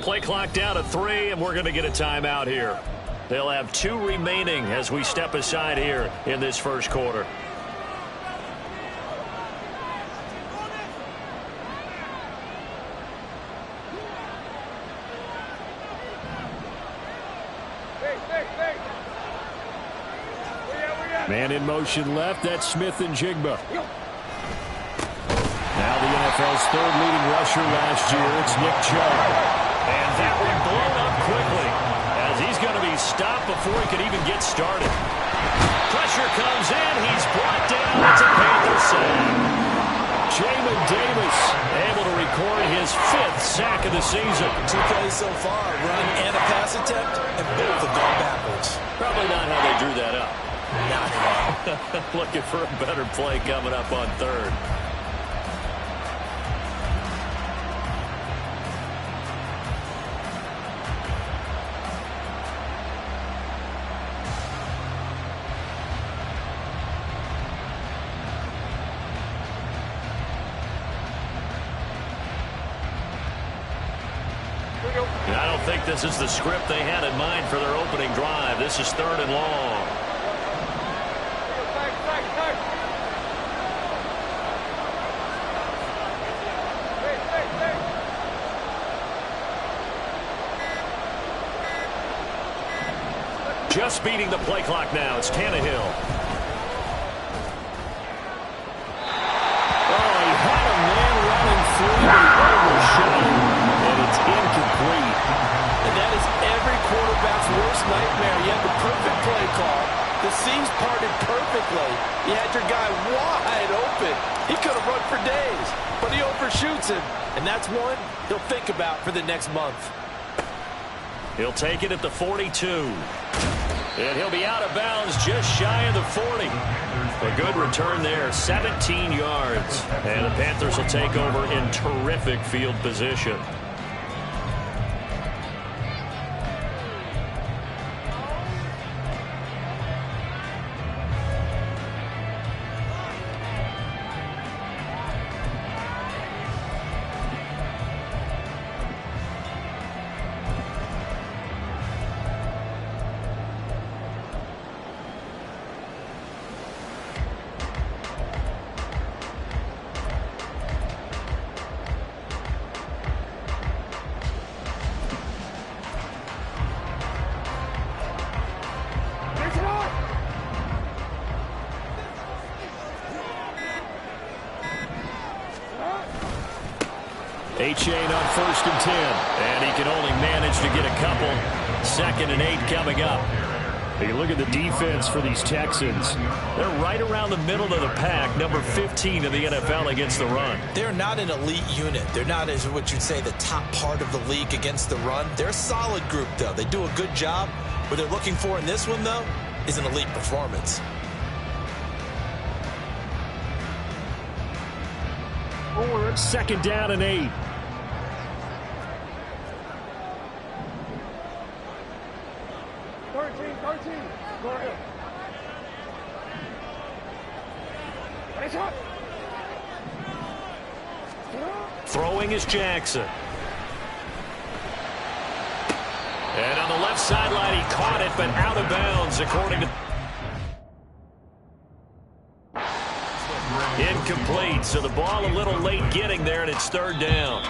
Play clock down to 3, and we're going to get a timeout here. They'll have 2 remaining as we step aside here in this first quarter. Man in motion left. That's Smith-Njigba. Now the NFL's 3rd leading rusher last year. It's Nick Chubb. And that one blown up quickly as he's going to be stopped before he could even get started. Pressure comes in. He's brought down. It's a Panther sack. Jamin Davis able to record his 5th sack of the season. 2 plays so far, run and a pass attempt, and both have gone backwards. Probably not how they drew that up. Not at all. Looking for a better play coming up on 3rd. I don't think this is the script they had in mind for their opening drive. This is 3rd and long. Just beating the play clock now. It's Tannehill. Oh, he had a man running through the overshot, and it's incomplete. And that is every quarterback's worst nightmare. You had the perfect play call. The seams parted perfectly. You had your guy wide open. He could have run for days, but he overshoots him. And that's one he'll think about for the next month. He'll take it at the 42. And he'll be out of bounds just shy of the 40. A good return there, 17 yards. And the Panthers will take over in terrific field position. Achane on 1st and 10. And he can only manage to get a couple. 2nd and 8 coming up. You look at the defense for these Texans. They're right around the middle of the pack, number 15 in the NFL against the run. They're not an elite unit. They're not, as what you'd say, the top part of the league against the run. They're a solid group, though. They do a good job. What they're looking for in this one, though, is an elite performance. Forward, 2nd down and 8. Throwing is Jackson. And on the left sideline, he caught it, but out of bounds, according to... Incomplete, so the ball a little late getting there, and it's 3rd down.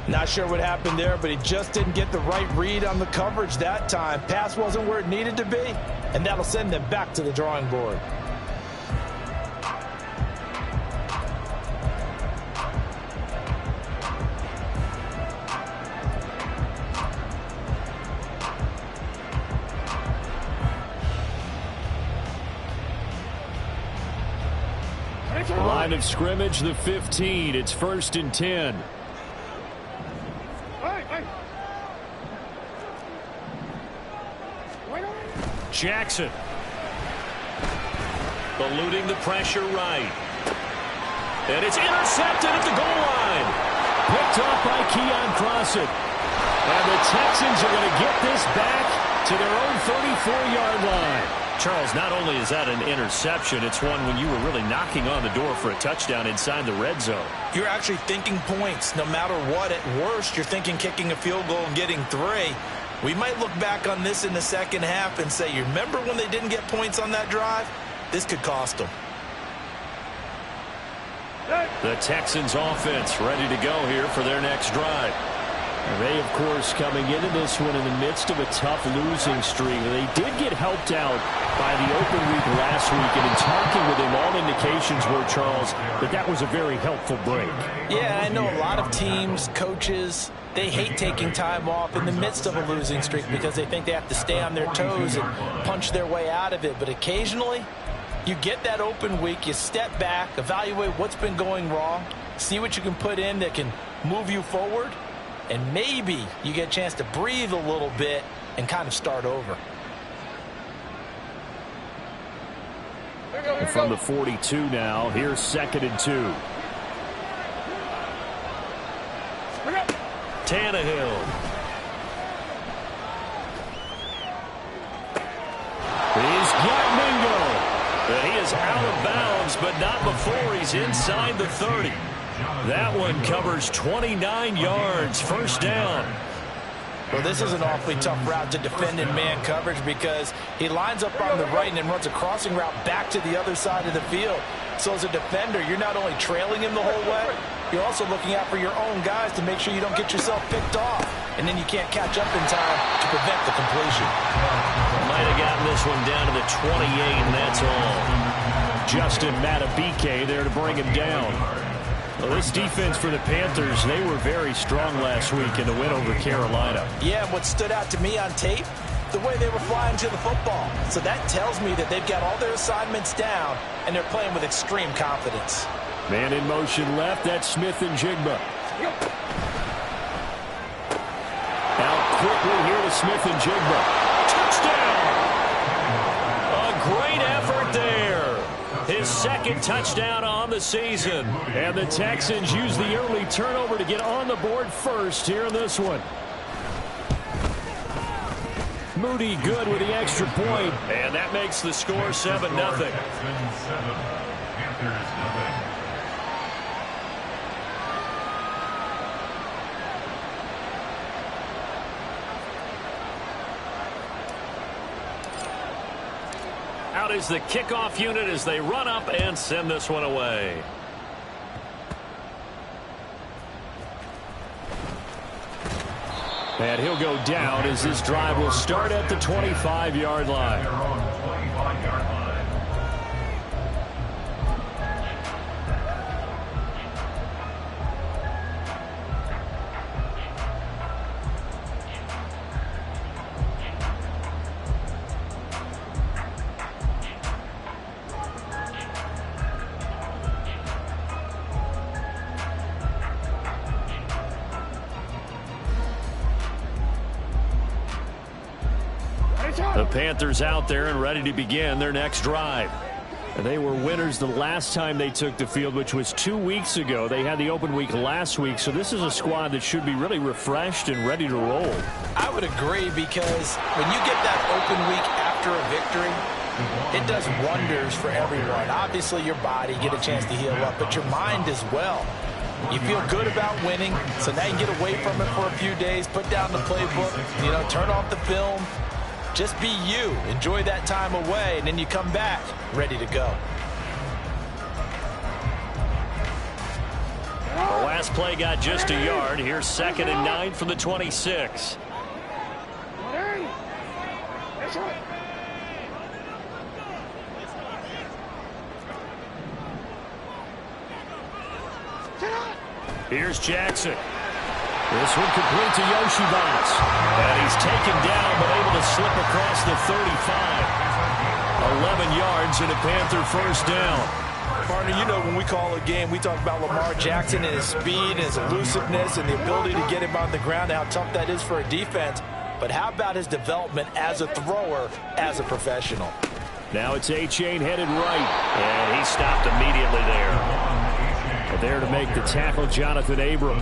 Not sure what happened there, but he just didn't get the right read on the coverage that time. Pass wasn't where it needed to be, and that'll send them back to the drawing board. Line of scrimmage, the 15. It's 1st and 10. Jackson. Eluding the pressure right. And it's intercepted at the goal line. Picked off by Keon Crossett. And the Texans are going to get this back to their own 34-yard line. Charles, not only is that an interception, it's one when you were really knocking on the door for a touchdown inside the red zone. You're actually thinking points. No matter what, at worst, you're thinking kicking a field goal and getting 3. We might look back on this in the second half and say, you remember when they didn't get points on that drive? This could cost them. The Texans offense ready to go here for their next drive. They, of course, coming into this one in the midst of a tough losing streak. They did get helped out by the open week last week, and in talking with him, all indications were, Charles, that was a very helpful break. Yeah, I know a lot of teams, coaches, they hate taking time off in the midst of a losing streak because they think they have to stay on their toes and punch their way out of it. But occasionally, you get that open week, you step back, evaluate what's been going wrong, see what you can put in that can move you forward, and maybe you get a chance to breathe a little bit and kind of start over. And from the 42 now, here's 2nd and 2. Tannehill. He's got Mingo. And he is out of bounds, but not before he's inside the 30. That one covers 29 yards, first down. Well, this is an awfully tough route to defend in man coverage because he lines up on the right and then runs a crossing route back to the other side of the field. So as a defender, you're not only trailing him the whole way, you're also looking out for your own guys to make sure you don't get yourself picked off. And then you can't catch up in time to prevent the completion. Might have gotten this one down to the 28, and that's all. Justin Madubuike there to bring him down. Well, this defense for the Panthers, they were very strong last week in the win over Carolina. Yeah, what stood out to me on tape, the way they were flying to the football. So that tells me that they've got all their assignments down, and they're playing with extreme confidence. Man in motion left, that's Smith-Njigba. Out quickly here to Smith-Njigba. Touchdown! A great effort there. His 2nd touchdown on the season. And the Texans use the early turnover to get on the board first here in this one. Moody good with the extra point. And that makes the score 7-0. Out is the kickoff unit as they run up and send this one away. And he'll go down as this drive will start at the 25-yard line. The Panthers out there and ready to begin their next drive. They were winners the last time they took the field, which was 2 weeks ago. They had the open week last week, so this is a squad that should be really refreshed and ready to roll. I would agree because when you get that open week after a victory, it does wonders for everyone. Obviously, your body, get a chance to heal up, but your mind as well. You feel good about winning, so now you can get away from it for a few days, put down the playbook, turn off the film. Just be you. Enjoy that time away, and then you come back ready to go. The last play got just a yard. Here's 2nd and 9 from the 26. Here's Jackson. This one complete to Yoshibas. And he's taken down, but able to slip across the 35. 11 yards and a Panther first down. Partner, when we call a game, we talk about Lamar Jackson and his speed, his elusiveness, and the ability to get him on the ground, and how tough that is for a defense. But how about his development as a thrower, as a professional? Now it's A-Chain headed right, and he stopped immediately there. There to make the tackle, Jonathan Abram.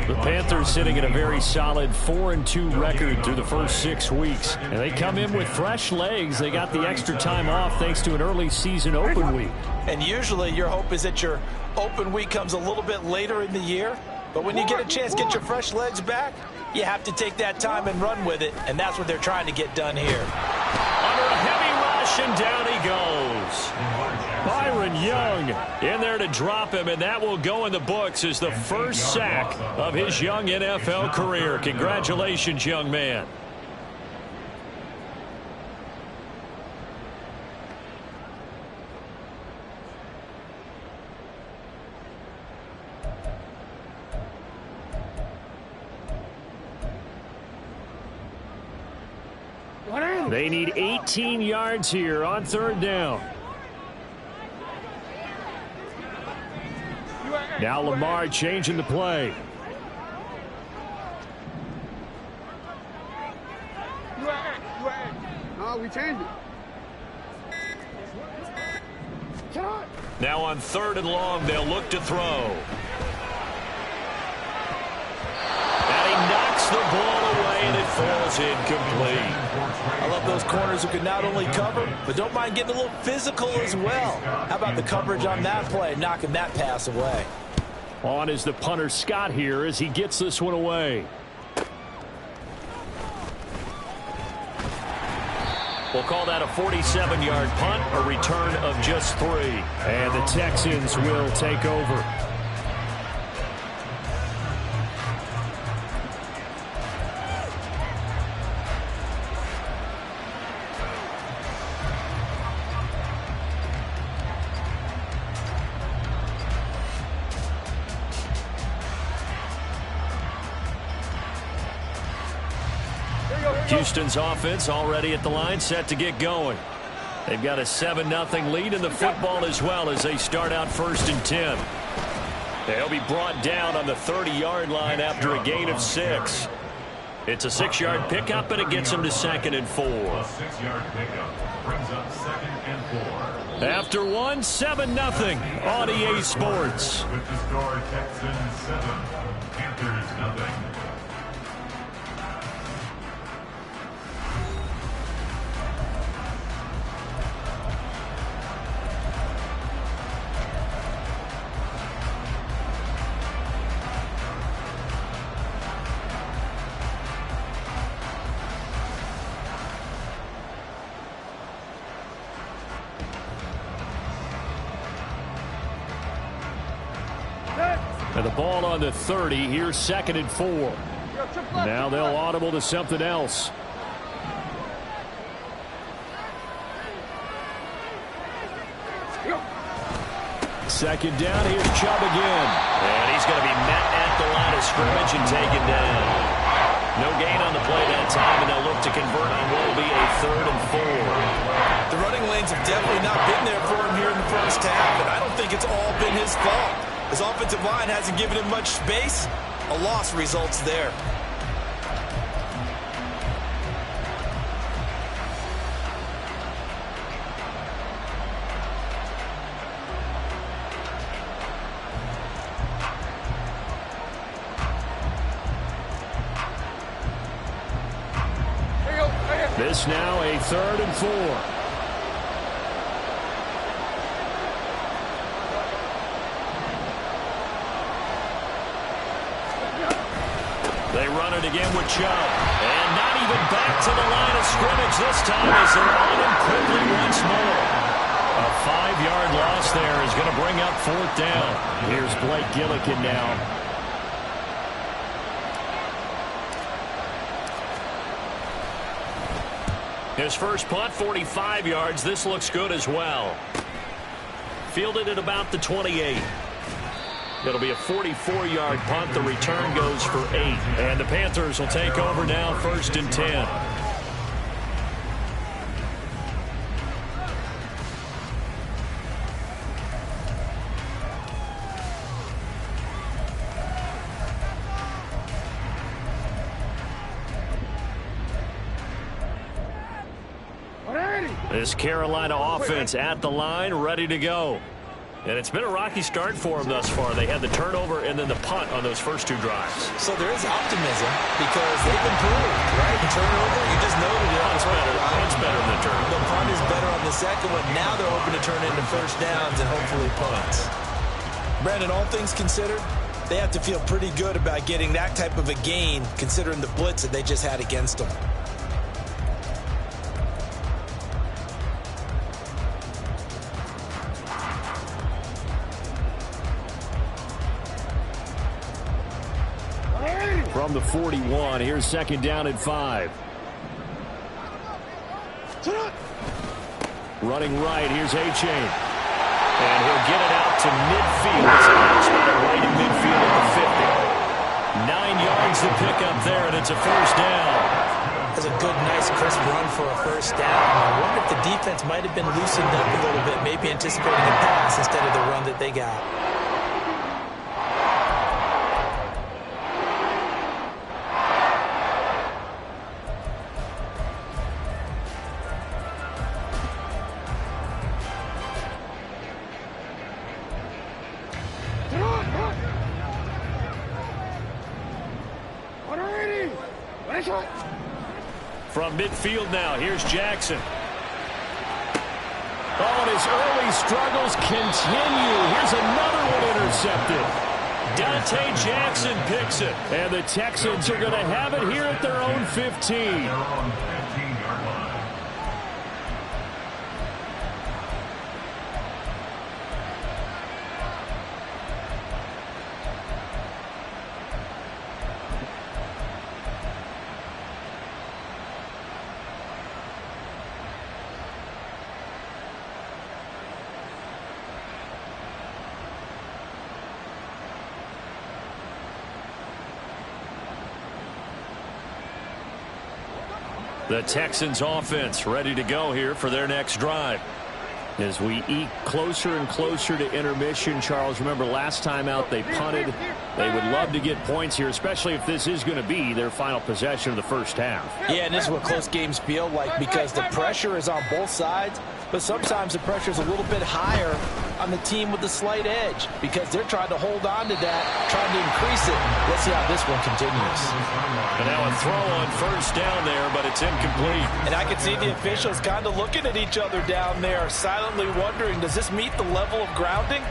The Panthers sitting at a very solid 4-2 record through the first 6 weeks. And they come in with fresh legs. They got the extra time off thanks to an early season open week. And usually your hope is that your open week comes a little bit later in the year. But when you get a chance to get your fresh legs back, you have to take that time and run with it. And that's what they're trying to get done here. Under a heavy rush, and down he goes. Byron Young in there to drop him, and that will go in the books as the first sack of his young NFL career. Congratulations, young man. They need 18 yards here on third down. Now Lamar changing the play. No, we changed it. Now on third and long, they'll look to throw. And he knocks the ball away, and it falls incomplete. I love those corners who can not only cover, but don't mind getting a little physical as well. How about the coverage on that play, knocking that pass away? On is the punter Scott here as he gets this one away. We'll call that a 47-yard punt, a return of just 3. And the Texans will take over. Houston's offense already at the line, set to get going. They've got a 7-0 lead in the football as well as they start out 1st and 10. They'll be brought down on the 30-yard line after a gain of 6. It's a 6-yard pickup, and it gets them to 2nd and 4. 6-yard pickup brings up 2nd and 4. After 7-0 on EA Sports. With the score, Texans 7, Panthers 0. And the ball on the 30. Here's 2nd and 4. Now they'll audible to something else. Second down. Here's Chubb again. And he's going to be met at the line of scrimmage and taken down. No gain on the play that time, and they'll look to convert on what will be a 3rd and 4. The running lanes have definitely not been there for him here in the first half, and I don't think it's all been his fault. His offensive line hasn't given him much space. A loss results there. This now a 3rd and 4. They run it again with Chubb. And not even back to the line of scrimmage this time as they're on him quickly once more. A 5-yard loss there is going to bring up 4th down. Here's Blake Gillikin now. His first punt, 45 yards. This looks good as well. Fielded at about the 28. It'll be a 44-yard punt. The return goes for 8. And the Panthers will take over now, 1st and 10. This Carolina offense at the line, ready to go. And it's been a rocky start for them thus far. They had the turnover and then the punt on those first 2 drives. So there is optimism because they've improved, right? The turnover, you just noted it. Punt's better. Punt's better than the turnover. The punt is better on the second one. Now they're hoping to turn into first downs and hopefully punts. Brandon, all things considered, they have to feel pretty good about getting that type of a gain considering the blitz that they just had against them. From the 41, here's second down and 5. Running right, here's A-Chain. And he'll get it out to midfield. It's a right in midfield at the 50. 9 yards to pick up there, and it's a first down. That's a good, nice, crisp run for a first down. I wonder if the defense might have been loosened up a little bit, maybe anticipating a pass instead of the run that they got. From midfield now, here's Jackson. Oh, and his early struggles continue. Here's another one intercepted. Dante Jackson picks it. And the Texans are going to have it here at their own 15. Their own 15-yard line. The Texans offense ready to go here for their next drive. As we eke closer and closer to intermission, Charles, remember last time out they punted. They would love to get points here, especially if this is going to be their final possession of the first half. Yeah, and this is what close games feel like because the pressure is on both sides, but sometimes the pressure is a little bit higher on the team with the slight edge because they're trying to hold on to that, trying to increase it. Let's see how this one continues. And now a throw on first down there, but it's incomplete. And I can see the officials kind of looking at each other down there, silently wondering, does this meet the level of grounding?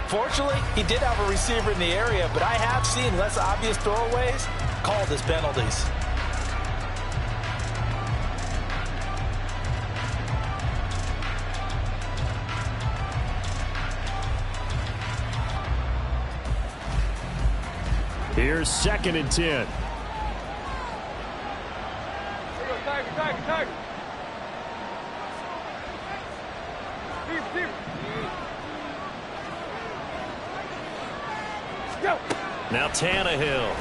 Fortunately, he did have a receiver in the area, but I have seen less obvious throwaways called as penalties. Here's second and 10. Now Tannehill.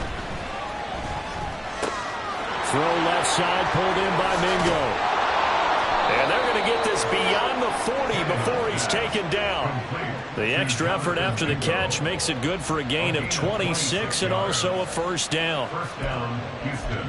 Throw left side, pulled in by Mingo. And they're going to get this beyond the 40 before he's taken down. The extra effort after the catch makes it good for a gain of 26 and also a first down. First down, Houston.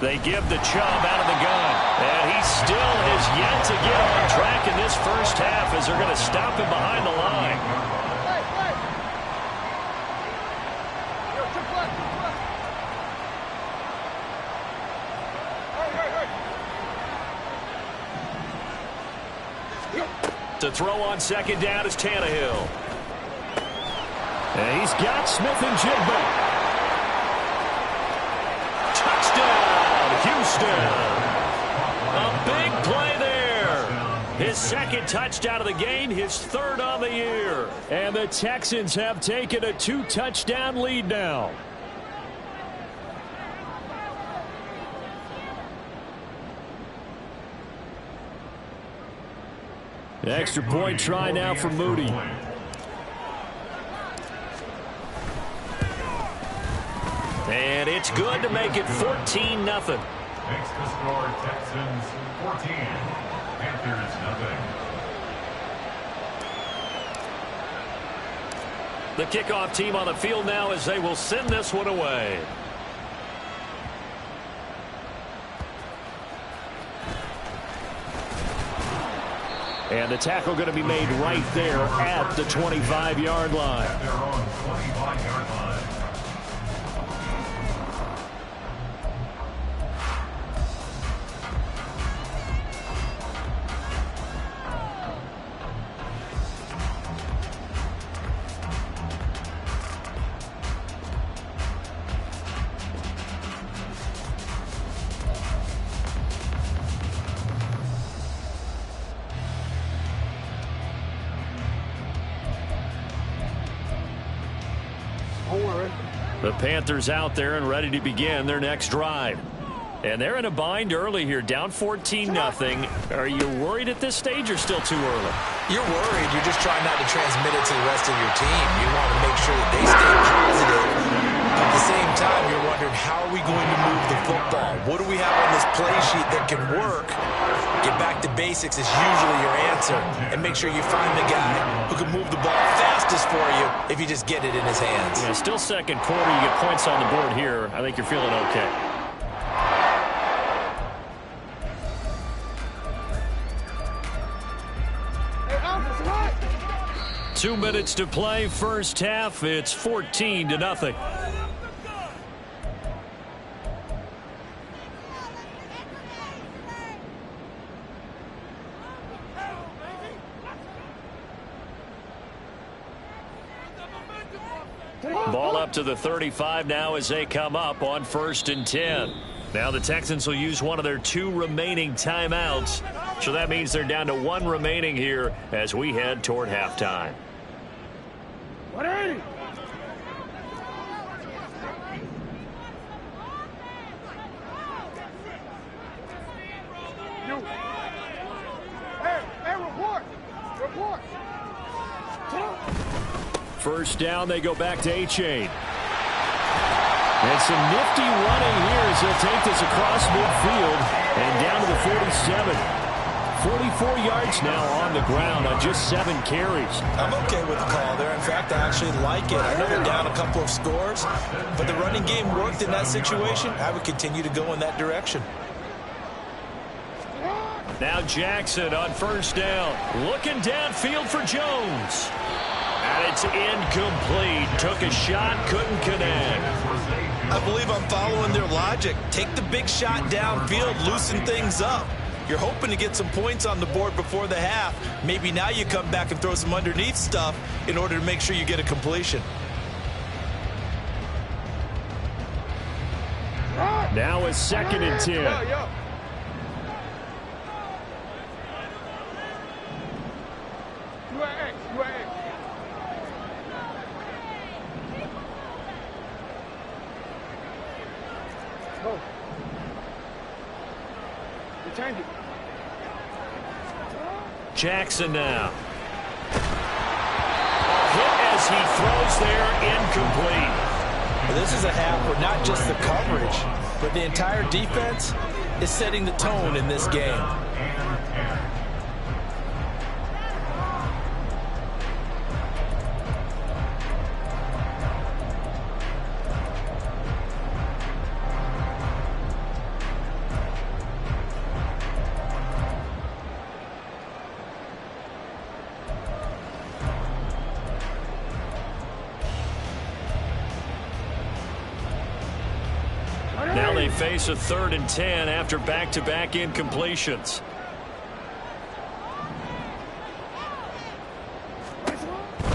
They give the Chubb out of the gun. And he still has yet to get on track in this first half as they're going to stop him behind the line. To throw on second down is Tannehill. And he's got Smith and Jigba. Houston. A big play there. His second touchdown of the game, his third on the year. And the Texans have taken a 2-touchdown lead now. Extra point try now for Moody. And it's good to make it 14-0. Makes the score Texans 14, Panthers nothing. The kickoff team on the field now as they will send this one away. And the tackle going to be made right there at the 25-yard line. At their own 25-yard line. The Panthers out there and ready to begin their next drive. And they're in a bind early here, down 14-0. Are you worried at this stage or still too early? You're worried. You're just trying not to transmit it to the rest of your team. You want to make sure that they stay positive. At the same time, you're wondering, how are we going to move the football? What do we have on this play sheet that can work? Get back to basics is usually your answer. And make sure you find the guy who can move the ball fastest for you if you just get it in his hands. Yeah, still second quarter. You get points on the board here. I think you're feeling okay. Hey, Alpha, what? 2 minutes to play, first half. It's 14-0. Ball up to the 35 now as they come up on 1st and 10. Now the Texans will use one of their 2 remaining timeouts. So that means they're down to 1 remaining here as we head toward halftime. 180. You. Hey, report. Report. First down, they go back to A-Chain. And some nifty running here as he'll take this across midfield and down to the 47. 44 yards now on the ground on just 7 carries. I'm okay with the call there. In fact, I actually like it. I know they're down a couple of scores, but the running game worked in that situation. I would continue to go in that direction. Now Jackson on first down. Looking downfield for Jones. And it's incomplete. Took a shot, couldn't connect. I believe I'm following their logic. Take the big shot downfield, loosen things up. You're hoping to get some points on the board before the half. Maybe now you come back and throw some underneath stuff in order to make sure you get a completion. Now it's 2nd and 10. Go. You change it. Jackson now. Hit as he throws there, incomplete. This is a half where not just the coverage, but the entire defense is setting the tone in this game. Now they face a 3rd and 10 after back-to-back incompletions.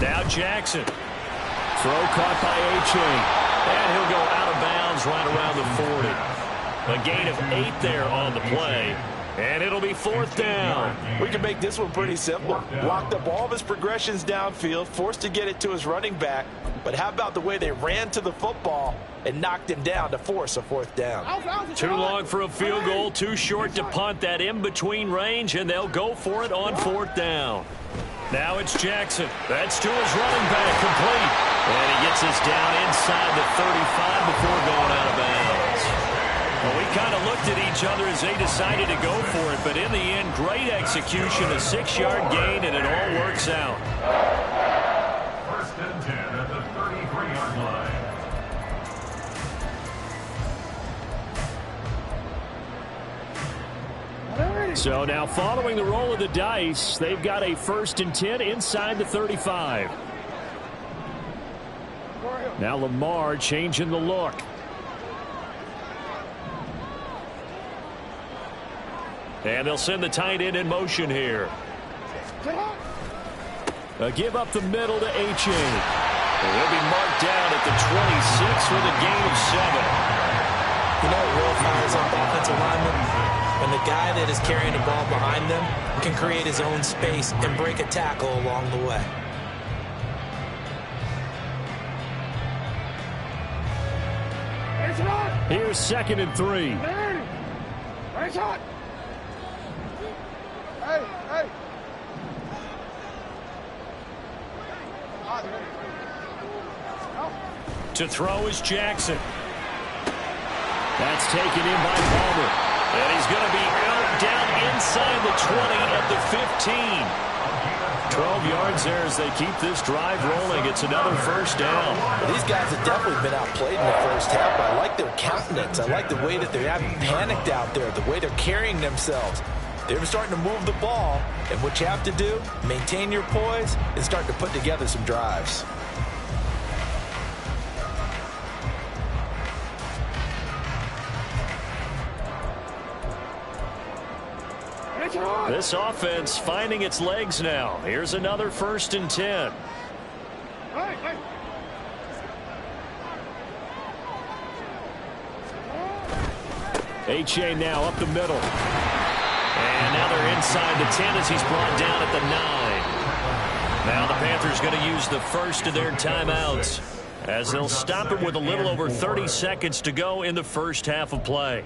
Now Jackson. Throw caught by A-Chain. And he'll go out of bounds right around the 40. A gain of 8 there on the play. And it'll be 4th down. We can make this one pretty simple. Locked up all of his progressions downfield, forced to get it to his running back. But how about the way they ran to the football and knocked him down to force a fourth down. Too long for a field goal, too short to punt. That in-between range, and they'll go for it on fourth down. Now it's Jackson. That's to his running back, complete. And he gets us down inside the 35 before going out of bounds. Well, we kind of looked at each other as they decided to go for it, but in the end, great execution, a 6-yard gain, and it all works out. First and 10 at the 33-yard line. So now following the roll of the dice, they've got a 1st and 10 inside the 35. Now Lamar changing the look. And they'll send the tight end in motion here. A give up the middle to H.A. He'll be marked down at the 26 with a gain of 7. You know what really fires up offensive linemen? When the guy that is carrying the ball behind them can create his own space and break a tackle along the way. Here's 2nd and 3. It's hot. Hey, hey. To throw is Jackson. That's taken in by Palmer. And he's going to be out down inside the 20 at the 15. 12 yards there as they keep this drive rolling. It's another 1st down. Well, these guys have definitely been outplayed in the first half, but I like their countenance. I like the way that they haven't panicked out there, the way they're carrying themselves. They're starting to move the ball, and what you have to do, maintain your poise and start to put together some drives. This offense finding its legs now. Here's another 1st and 10. Hey, hey. H.A. now up the middle. And now they're inside the 10 as he's brought down at the 9. Now the Panthers going to use the first of their timeouts as they'll stop it with a little over 30 seconds to go in the first half of play.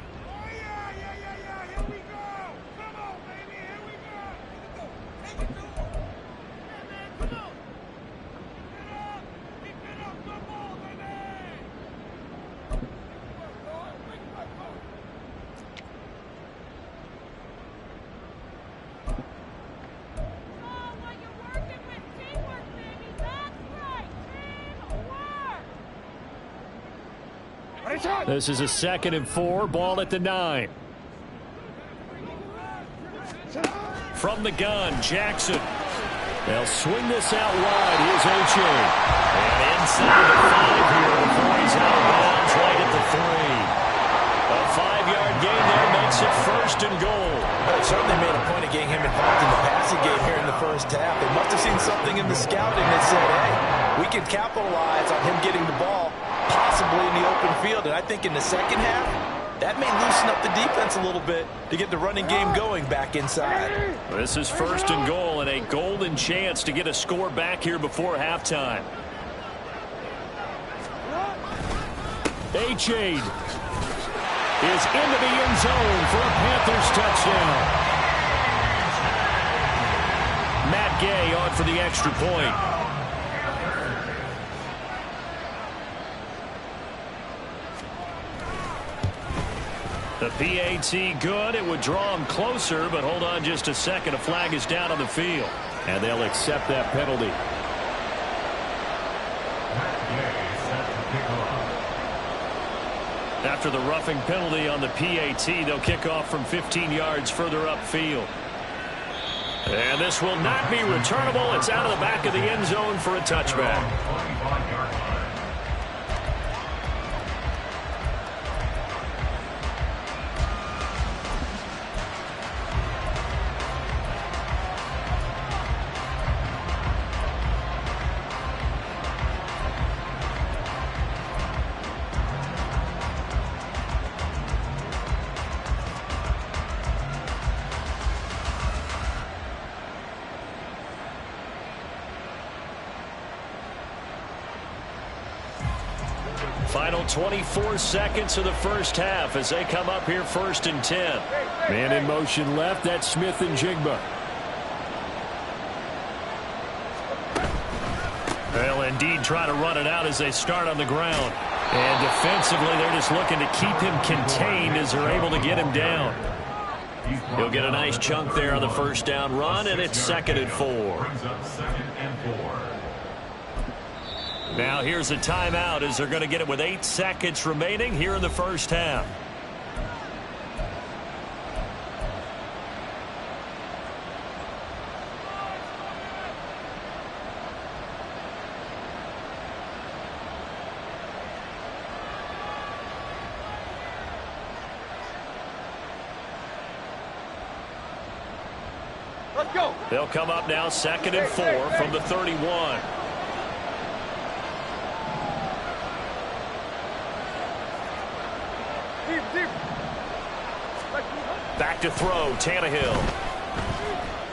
This is a 2nd and 4, ball at the 9. From the gun, Jackson. They'll swing this out wide. Here's H.A. And inside the 5 here before he's out of bounds right at the 3. A 5-yard gain there makes it 1st and goal. They certainly made a point of getting him involved in the passing game here in the first half. They must have seen something in the scouting that said, hey, we can capitalize on him getting the ball possibly in the open field. And I think in the second half, that may loosen up the defense a little bit to get the running game going back inside. This is 1st and goal and a golden chance to get a score back here before halftime. H.A. is into the end zone for a Panthers touchdown. Matt Gay on for the extra point. The PAT good. It would draw him closer, but hold on just a second. A flag is down on the field. And they'll accept that penalty. After the roughing penalty on the PAT, they'll kick off from 15 yards further upfield. And this will not be returnable. It's out of the back of the end zone for a touchback. Final 24 seconds of the first half as they come up here 1st and 10. Man in motion left. That's Smith and Jigba. They'll indeed try to run it out as they start on the ground. And defensively, they're just looking to keep him contained as they're able to get him down. He'll get a nice chunk there on the first down run, and it's 2nd and 4. Now here's a timeout as they're going to get it with 8 seconds remaining here in the first half. Let's go. They'll come up now 2nd and 4 from the 31. Deep. Back to throw, Tannehill.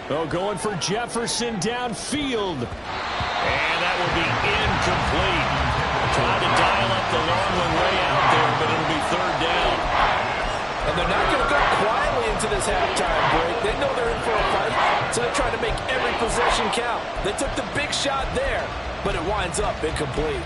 Oh, going for Jefferson downfield. And that will be incomplete. Trying to dial up the long one way out there, but it'll be 3rd down. And they're not going to go quietly into this halftime break. They know they're in for a fight, so they're trying to make every possession count. They took the big shot there, but it winds up incomplete.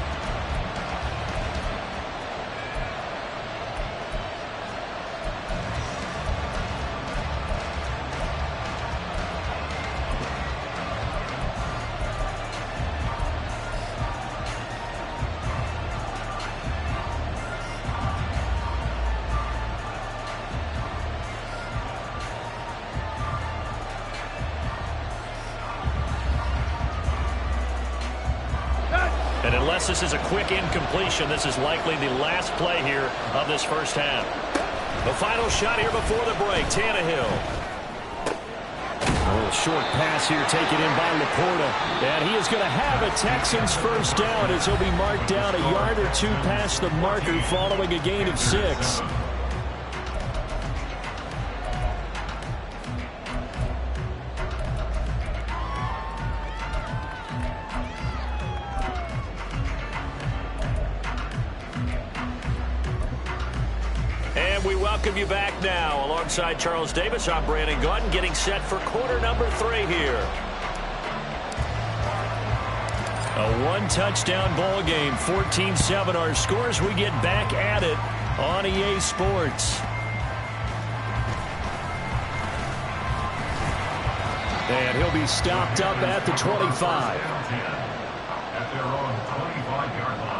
And unless this is a quick incompletion, this is likely the last play here of this first half. The final shot here before the break, Tannehill. A little short pass here taken in by Laporta. And he is going to have a Texans first down as he'll be marked down a yard or two past the marker following a gain of 6. We welcome you back now. Alongside Charles Davis, I'm Brandon Gaudin, getting set for quarter number 3 here. A one-touchdown ball game, 14-7 our scores. We get back at it on EA Sports. And he'll be stopped up at the 25. At their own 25-yard line.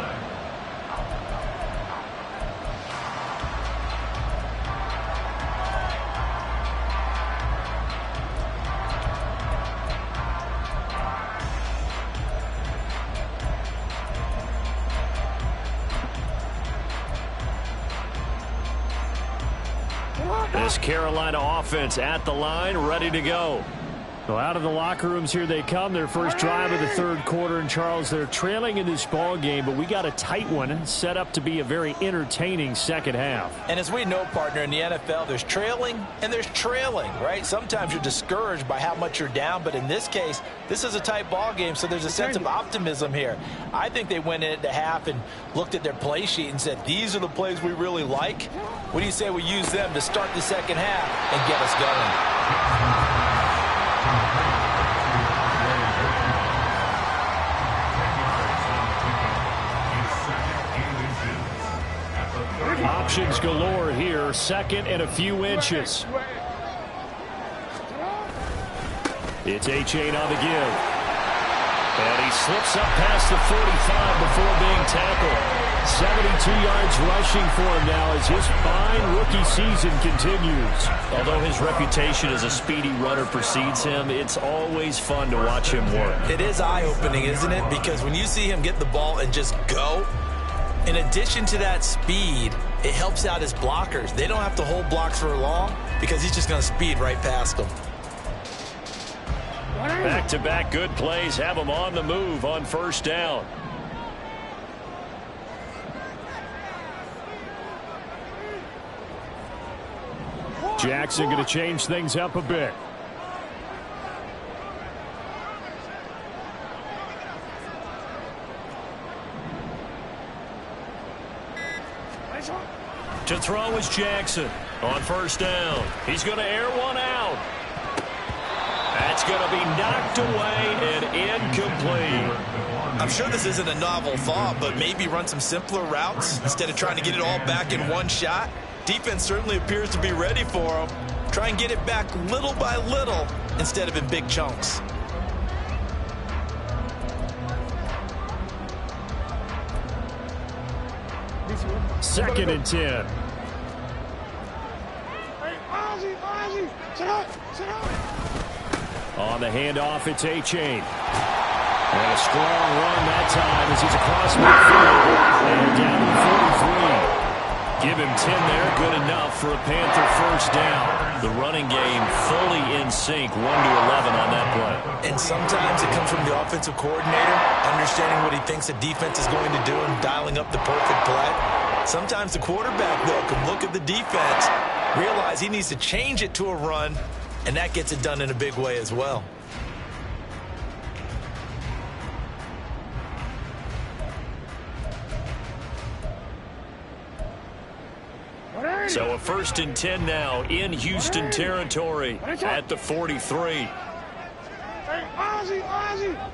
This Carolina offense at the line, ready to go. So out of the locker rooms here they come. Their first drive of the 3rd quarter. And Charles, they're trailing in this ball game, but we got a tight one set up to be a very entertaining second half. And as we know, partner, in the NFL, there's trailing and there's trailing, right? Sometimes you're discouraged by how much you're down, but in this case, this is a tight ball game, so there's a sense of optimism here. I think they went into half and looked at their play sheet and said, these are the plays we really like. What do you say we use them to start the second half and get us going? Options galore here. 2nd and a few inches. It's Achane on the give. And he slips up past the 45 before being tackled. 72 yards rushing for him now as his fine rookie season continues. Although his reputation as a speedy runner precedes him, it's always fun to watch him work. It is eye-opening, isn't it? Because when you see him get the ball and just go, in addition to that speed, it helps out his blockers. They don't have to hold blocks for long because he's just going to speed right past them. Back-to-back good plays have him on the move on first down. Jackson going to change things up a bit. To throw is Jackson on first down. He's going to air one out. That's going to be knocked away and incomplete. I'm sure this isn't a novel thought, but maybe run some simpler routes instead of trying to get it all back in one shot. Defense certainly appears to be ready for him. Try and get it back little by little instead of in big chunks. Second and 10. Hey, Ozzie, sit up, sit up. On the handoff, it's A-Chain. And a strong run that time as he's across midfield and down to the 43. Give him 10 there, good enough for a Panther first down. The running game fully in sync, 1 to 11 on that play. And sometimes it comes from the offensive coordinator, understanding what he thinks the defense is going to do and dialing up the perfect play. Sometimes the quarterback, though, can look at the defense, realize he needs to change it to a run, and that gets it done in a big way as well. So a 1st and 10 now in Houston territory at the 43. Hey, Ozzie,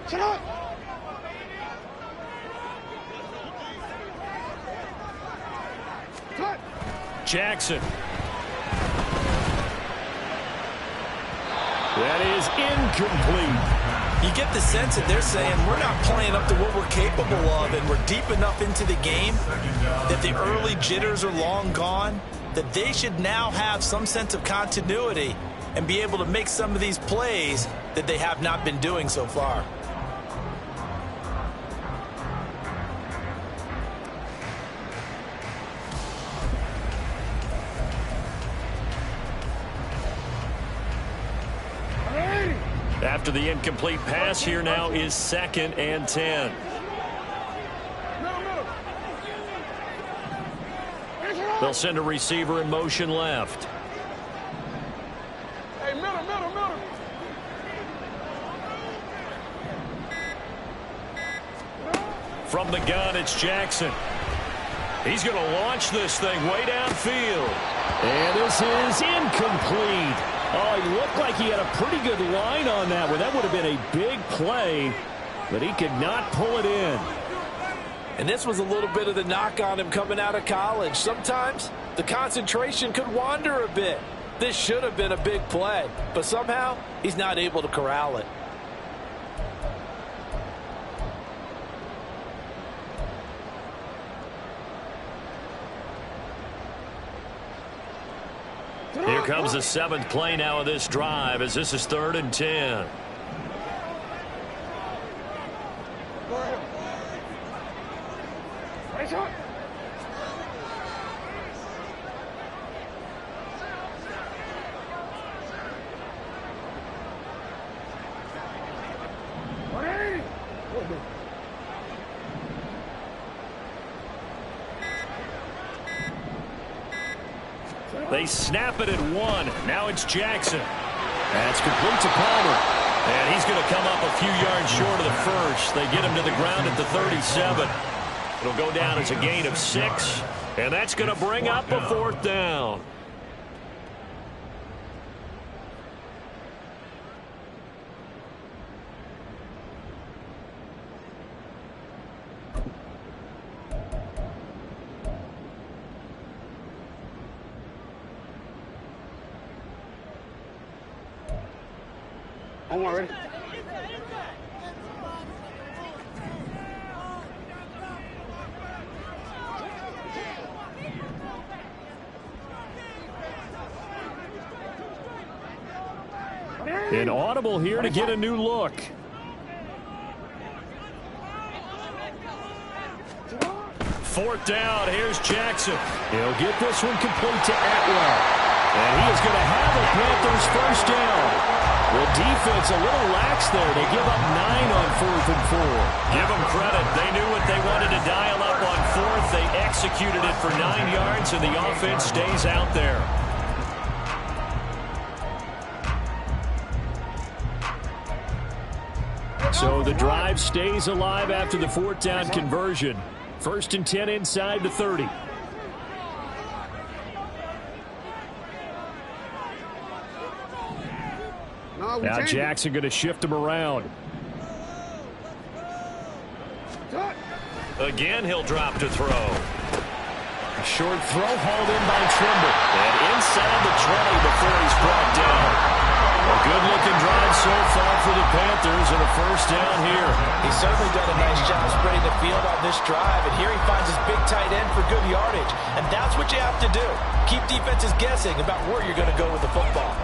sit up. Cut. Jackson. That is incomplete. You get the sense that they're saying we're not playing up to what we're capable of, and we're deep enough into the game that the early jitters are long gone, that they should now have some sense of continuity and be able to make some of these plays that they have not been doing so far. After the incomplete pass, here now is 2nd and 10. They'll send a receiver in motion left. Hey, middle. From the gun, it's Jackson. He's going to launch this thing way downfield. And this is incomplete. Oh, he looked like he had a pretty good line on that one. That would have been a big play, but he could not pull it in. And this was a little bit of the knock on him coming out of college. Sometimes the concentration could wander a bit. This should have been a big play, but somehow he's not able to corral it. Here comes the 7th play now of this drive as this is 3rd and 10. They snap it at 1. Now it's Jackson. That's complete to Palmer. And he's going to come up a few yards short of the first. They get him to the ground at the 37. It'll go down as a gain of 6. And that's going to bring up a 4th down. I'm ready. An audible here to get a new look. Fourth down. Here's Jackson. He'll get this one complete to Atwell. And he is going to have a Panthers first down. The defense a little lax there. They give up 9 on 4th and 4. Give them credit. They knew what they wanted to dial up on 4th. They executed it for 9 yards, and the offense stays out there. So the drive stays alive after the 4th down conversion. 1st and 10 inside the 30. Now Jackson going to shift him around. Again, he'll drop to throw. A short throw hauled in by Trimble. And inside the 20 before he's brought down. A good-looking drive so far for the Panthers and a first down here. He's certainly done a nice job spreading the field on this drive, and here he finds his big tight end for good yardage. And that's what you have to do. Keep defenses guessing about where you're going to go with the football.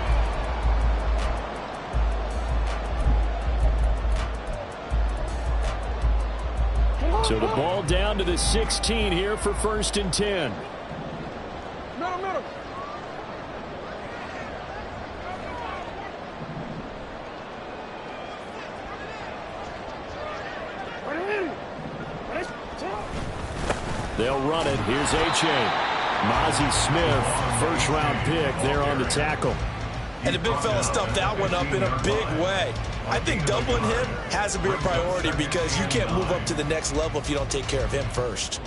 So the ball down to the 16 here for 1st and 10. Middle. They'll run it. Here's A-Chain. Mozzie Smith, first-round pick there on the tackle. And the big fella stuffed that one up in a big way. I think doubling him has to be a priority because you can't move up to the next level if you don't take care of him first.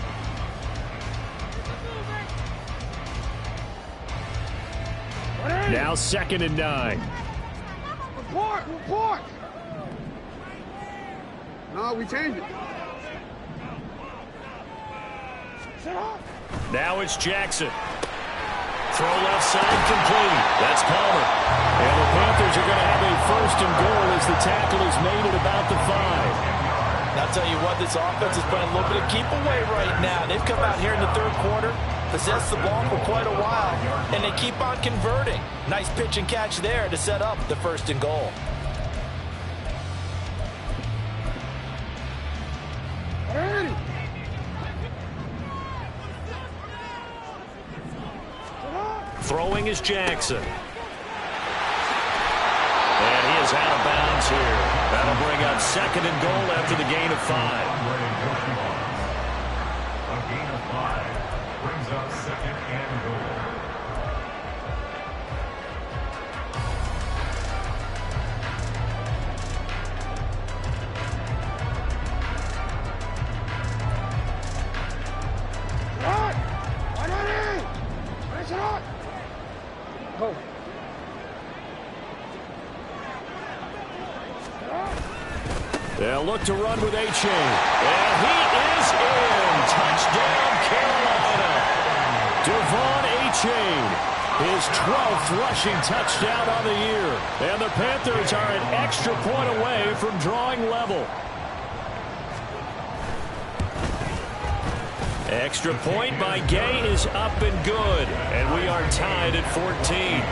Now 2nd and 9. Report. No, we changed it. Now it's Jackson. Throw left side complete. That's Palmer. And the Panthers are going to have a 1st and goal as the tackle is made at about the 5. And I'll tell you what, this offense is playing a little bit of keep away right now. They've come out here in the 3rd quarter, possessed the ball for quite a while, and they keep on converting. Nice pitch and catch there to set up the 1st and goal. Throwing is Jackson. And he is out of bounds here. That'll bring up 2nd and goal after the gain of 5. A gain of 5 brings up 2nd and goal. Go. They'll look to run with A-Chain. And he is in. Touchdown, Carolina. Devon A-Chain. His 12th rushing touchdown on the year. And the Panthers are an extra point away from drawing level. Extra point by Gay is up and good. And we are tied at 14.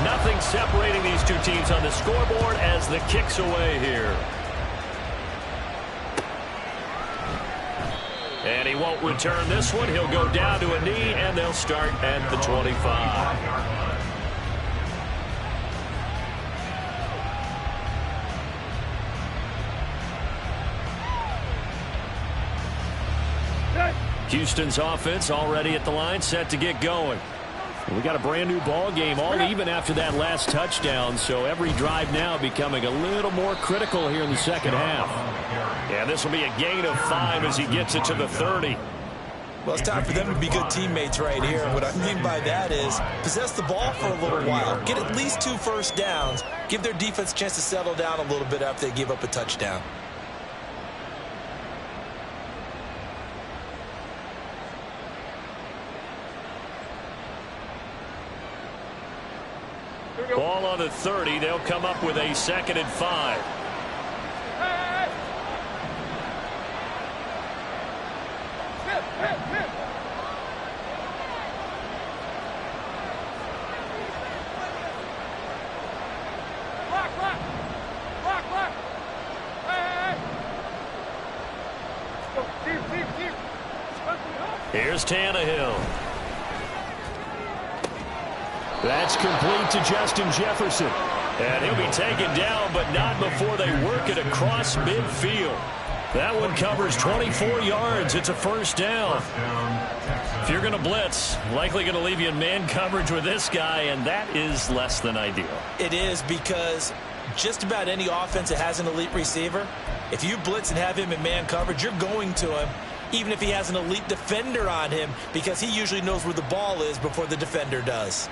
Nothing separating these two teams on the scoreboard as the kick's away here. And he won't return this one. He'll go down to a knee, and they'll start at the 25. Houston's offense already at the line, set to get going. We got a brand new ball game, all even after that last touchdown, so every drive now becoming a little more critical here in the 2nd half. Yeah, this will be a gain of 5 as he gets it to the 30. Well, it's time for them to be good teammates right here. What I mean by that is possess the ball for a little while, get at least 2 first downs, give their defense a chance to settle down a little bit after they give up a touchdown. Ball on the 30. They'll come up with a 2nd and 5. Here's Tannehill. That's complete to Justin Jefferson. And he'll be taken down, but not before they work it across midfield. That one covers 24 yards. It's a first down. If you're going to blitz, likely going to leave you in man coverage with this guy, and that is less than ideal. It is, because just about any offense that has an elite receiver, if you blitz and have him in man coverage, you're going to him. even if he has an elite defender on him, because he usually knows where the ball is before the defender does.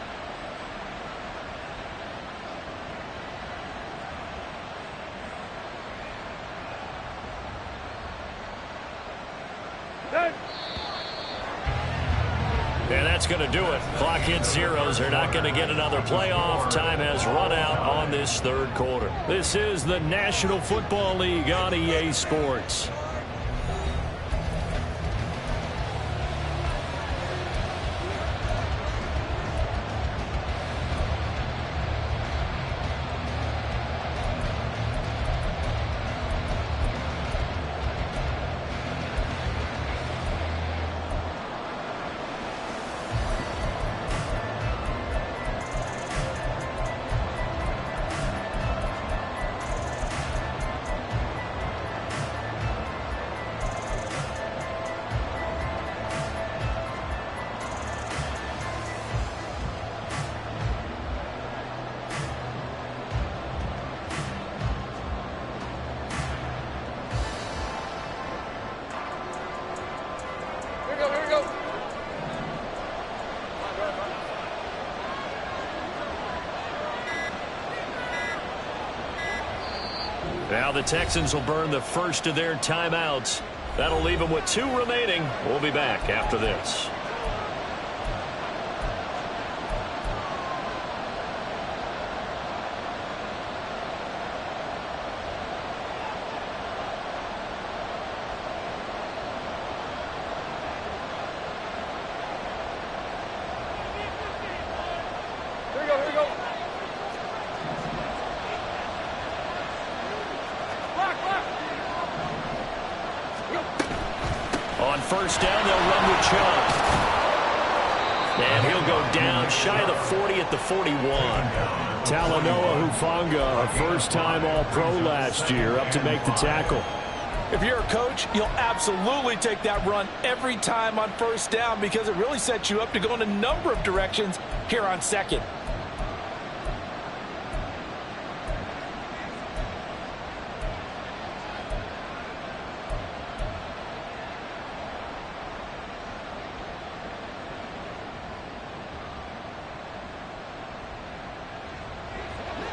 And that's going to do it. Clock hits zeros. They're not going to get another playoff. Time has run out on this third quarter. This is the National Football League on EA Sports. Now the Texans will burn the first of their timeouts. That'll leave them with 2 remaining. We'll be back after this. Here we go. On first down, they'll run with Chubb. And he'll go down shy of the 40 at the 41. Talanoa Hufanga, a first-time All-Pro last year, up to make the tackle. If you're a coach, you'll absolutely take that run every time on first down because it really sets you up to go in a number of directions here on second.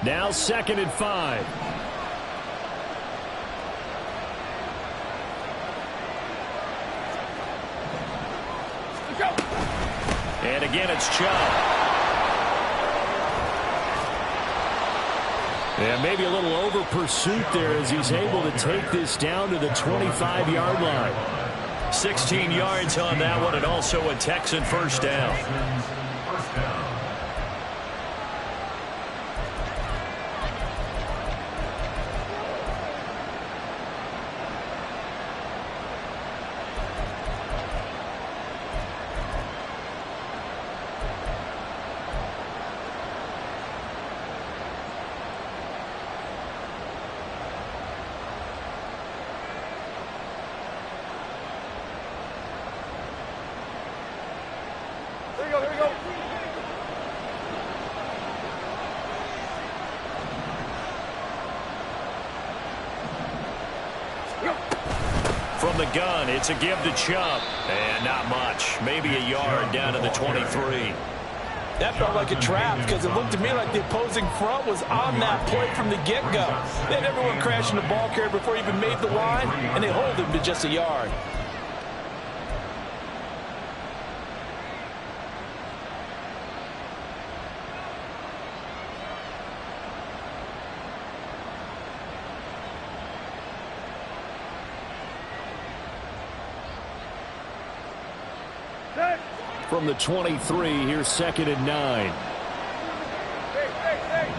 Now 2nd and 5. And again, it's Chubb. And maybe a little over pursuit there as he's able to take this down to the 25-yard line. 16 yards on that one, and also a Texan first down. Here we go. From the gun, it's a give to Chubb. And not much. Maybe a yard down to the 23. That felt like a trap because it looked to me like the opposing front was on that play from the get-go. They had everyone crashing the ball carrier before he even made the line, and they hold him to just a yard. From the 23, here's 2nd and 9. Hey.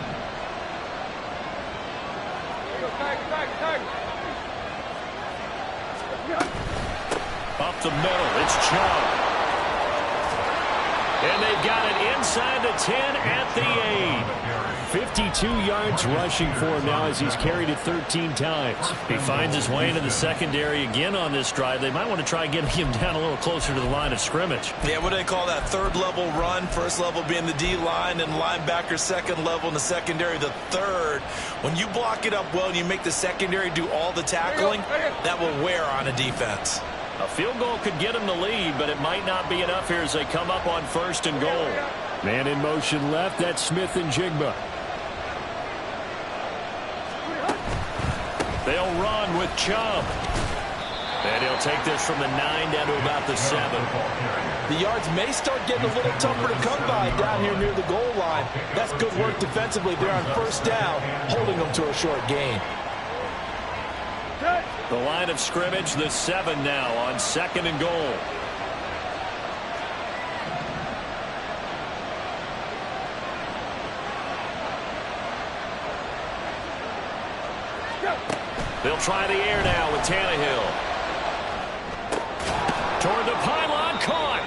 Up the middle, it's Chubb. And they've got it inside the 10 at the 8. 52 yards rushing for him now as he's carried it 13 times. He finds his way into the secondary again on this drive. They might want to try getting him down a little closer to the line of scrimmage. Yeah, what do they call that? Third level run. First level being the D-line and linebacker. Second level in the secondary, the third. When you block it up well and you make the secondary do all the tackling, that will wear on a defense. A field goal could get them the lead, but it might not be enough here as they come up on 1st and goal. Man in motion left. That's Smith-Njigba. They'll run with Chubb. And he'll take this from the 9 down to about the 7. The yards may start getting a little tougher to come by down here near the goal line. That's good work defensively there on 1st down, holding them to a short gain. The line of scrimmage, the 7 now on 2nd and goal. They'll try the air now with Tannehill. Toward the pylon, caught.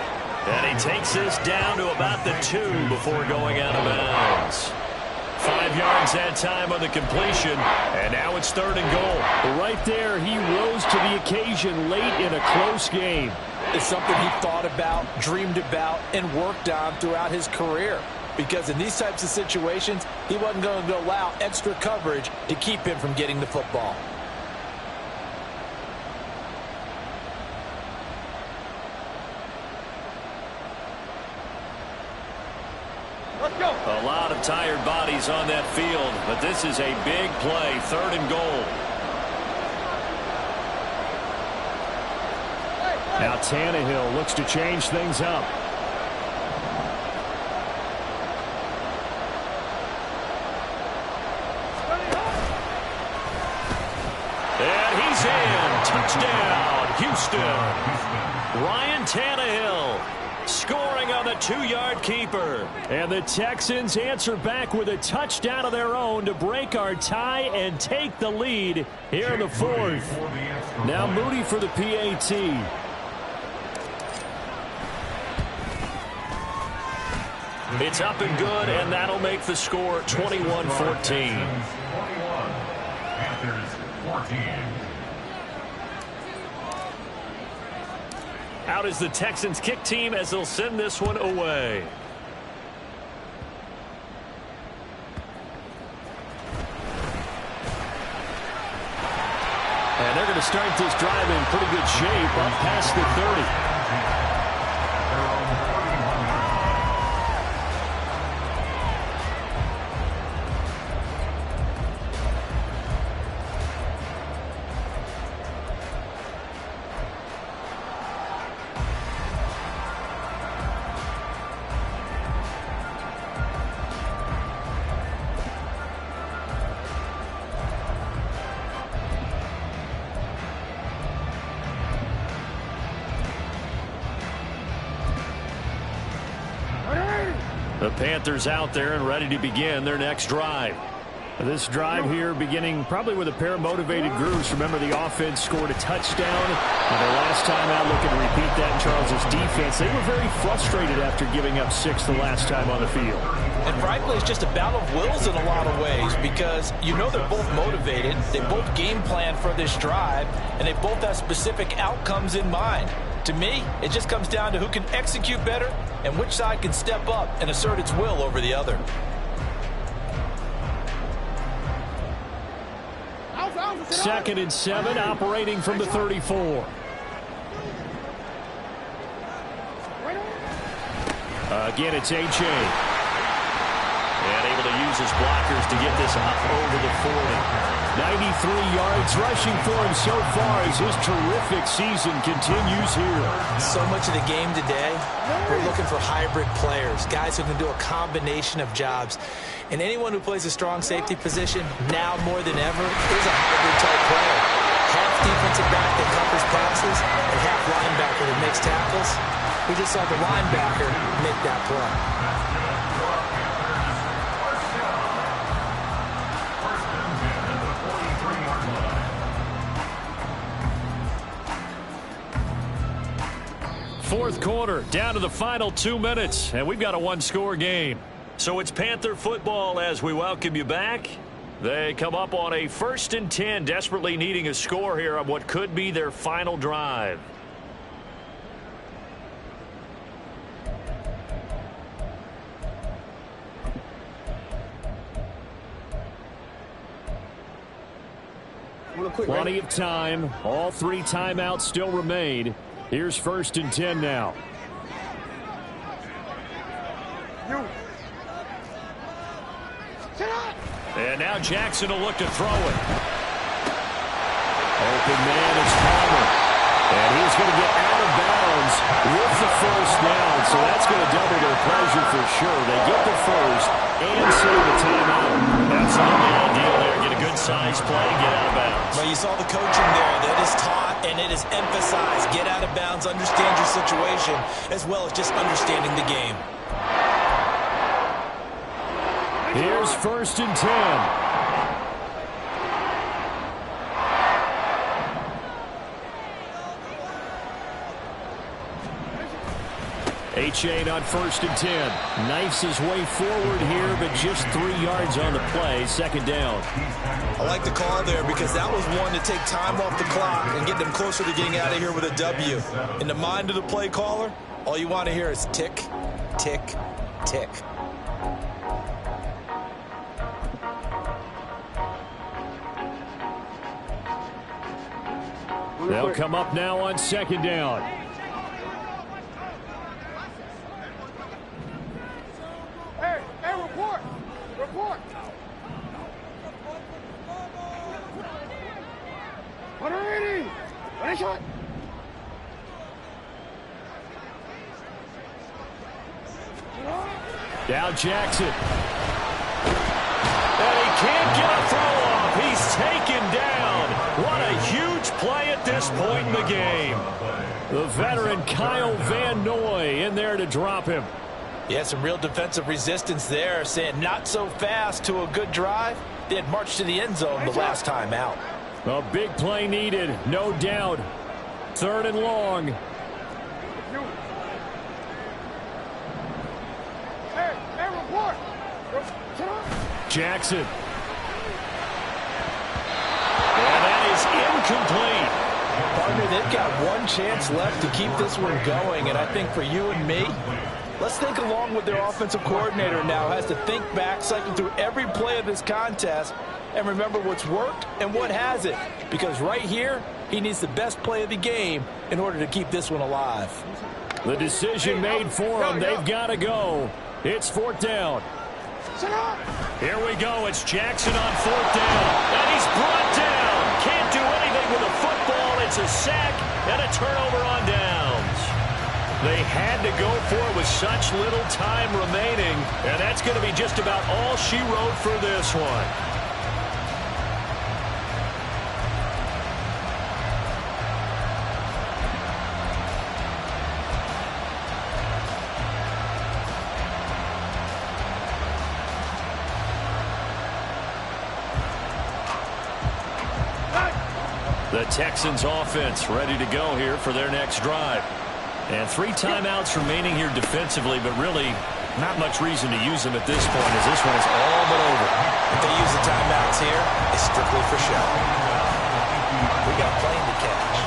And he takes this down to about the 2 before going out of bounds. 5 yards that time on the completion, and now it's 3rd and goal. Right there, he rose to the occasion late in a close game. It's something he thought about, dreamed about, and worked on throughout his career. Because in these types of situations, he wasn't going to allow extra coverage to keep him from getting the football. A lot of tired bodies on that field, but this is a big play, 3rd and goal. Now Tannehill looks to change things up. And he's in. Touchdown, Houston. Ryan Tannehill scoring on the 2-yard keeper. And the Texans answer back with a touchdown of their own to break our tie and take the lead here in the 4th. Now Moody for the PAT. It's up and good, and that'll make the score 21-14. Panthers 14. Out is the Texans kick team as they'll send this one away. And they're going to start this drive in pretty good shape up past the 30. The Panthers out there and ready to begin their next drive. This drive here beginning probably with a pair of motivated groups. Remember, the offense scored a touchdown. And the last time out, looking to repeat that in Charles' defense. They were very frustrated after giving up 6 the last time on the field. And frankly, it's just a battle of wills in a lot of ways because you know they're both motivated. They both game plan for this drive, and they both have specific outcomes in mind. To me, it just comes down to who can execute better and which side can step up and assert its will over the other. Second and 7, operating from the 34. Again, it's A.J. And able to use his blockers to get this up over the 40. 93 yards rushing for him so far as his terrific season continues here. So much of the game today, we're looking for hybrid players, guys who can do a combination of jobs. And anyone who plays a strong safety position, now more than ever, is a hybrid-type player. Half defensive back that covers passes and half linebacker that makes tackles. We just saw the linebacker make that play. Fourth quarter, down to the final 2 minutes, and we've got a one-score game. So it's Panther football as we welcome you back. They come up on a 1st and 10, desperately needing a score here on what could be their final drive. Plenty of time. All 3 timeouts still remain. Here's 1st and 10 now. And now Jackson will look to throw it. Open man, it's Palmer. And he's going to get out of bounds with the 1st down. So that's going to double their pleasure for sure. They get the 1st and save the timeout. Absolutely ideal there. Get a good size play, get out of bounds. Well, you saw the coaching there. That is taught and it is emphasized. Get out of bounds, understand your situation, as well as just understanding the game. Here's 1st and 10. Achane on 1st and 10. Knifes his way forward here, but just 3 yards on the play. 2nd down. I like the call there because that was one to take time off the clock and get them closer to getting out of here with a W. In the mind of the play caller, all you want to hear is tick, tick, tick. They'll come up now on 2nd down. Hey, report! Report! What are you? What is it? Now Jackson. And he can't get a throw off. He's taken down. What a huge play at this point in the game. The veteran Kyle Van Noy in there to drop him. Yeah, some real defensive resistance there, saying not so fast to a good drive. They had marched to the end zone the last time out. A big play needed, no doubt. 3rd and long. Hey, report! Jackson. And that is incomplete. Partner, they've got one chance left to keep this one going, and I think for you and me, let's think along with their offensive coordinator now. Has to think back, cycle through every play of this contest, and remember what's worked and what hasn't. Because right here, he needs the best play of the game in order to keep this one alive. The decision made for him. They've got to go. It's 4th down. Here we go. It's Jackson on 4th down. And he's brought down. Can't do anything with a football. It's a sack and a turnover on downs. They had to go for it with such little time remaining. And that's going to be just about all she wrote for this one. The Texans offense ready to go here for their next drive. And 3 timeouts remaining here defensively, but really not much reason to use them at this point as this one is all but over. If they use the timeouts here, it's strictly for show. We got playing to catch.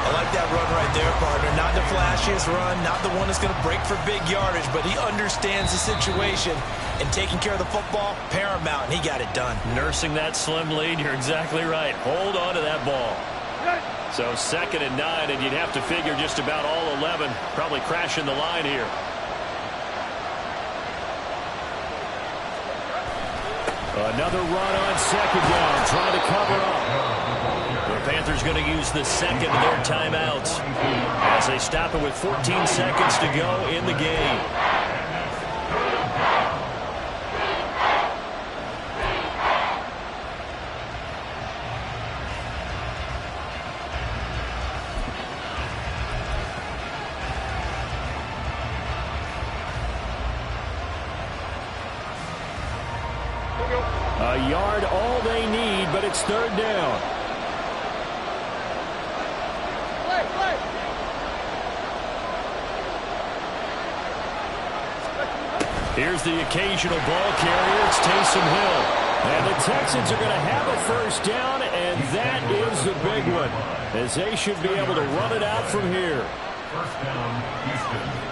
I like that run right there, partner. Not the flashiest run, not the one that's going to break for big yardage, but he understands the situation, and taking care of the football, paramount, and he got it done. Nursing that slim lead, you're exactly right. Hold on to that ball. So 2nd and 9, and you'd have to figure just about all 11 probably crashing the line here. Another run on 2nd down, trying to cover up. The Panthers going to use the 2nd of their timeouts as they stop it with 14 seconds to go in the game. A yard all they need, but it's 3rd down. Here's the occasional ball carrier. It's Taysom Hill. And the Texans are going to have a 1st down, and that is the big one, as they should be able to run it out from here. 1st down, Houston.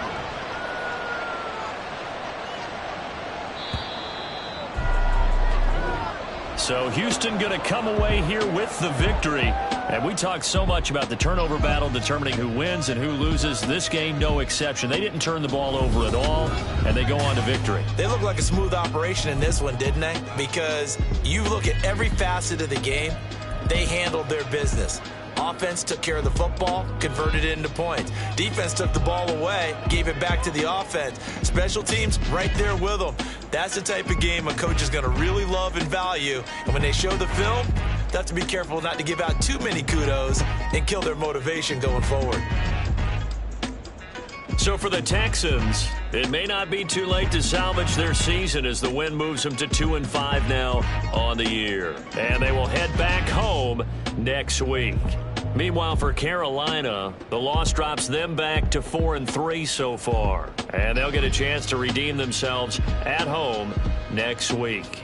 So Houston going to come away here with the victory. And we talked so much about the turnover battle determining who wins and who loses. This game, no exception. They didn't turn the ball over at all, and they go on to victory. They look like a smooth operation in this one, didn't they? Because you look at every facet of the game, they handled their business. Offense took care of the football, converted it into points. Defense took the ball away, gave it back to the offense. Special teams right there with them. That's the type of game a coach is going to really love and value. And when they show the film, they have to be careful not to give out too many kudos and kill their motivation going forward. So for the Texans, it may not be too late to salvage their season as the win moves them to 2-5 now on the year. And they will head back home next week. Meanwhile, for Carolina, the loss drops them back to 4-3 so far. And they'll get a chance to redeem themselves at home next week.